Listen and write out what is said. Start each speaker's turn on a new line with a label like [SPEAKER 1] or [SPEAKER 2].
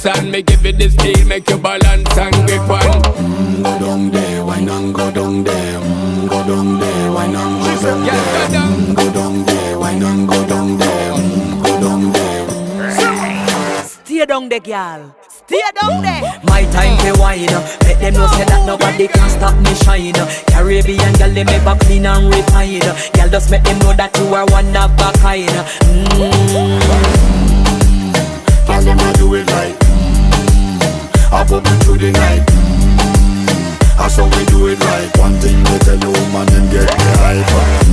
[SPEAKER 1] dance and me give it the steel, make you balance and grip on.
[SPEAKER 2] Go down there, why not go down there? Go down there, why not go down there? Go down there, why not go down there? Go down there.
[SPEAKER 3] Stay down there, girl. Stay down there.
[SPEAKER 4] My time to wine. Let them know say that nobody can stop me shine. Caribbean girl, they make back clean and refine. Girl, just make them know that you are one of a kind.
[SPEAKER 2] Tell them I do it right. I pop it through the night. That's how we do it right. One thing we tell you, man, and get me hype.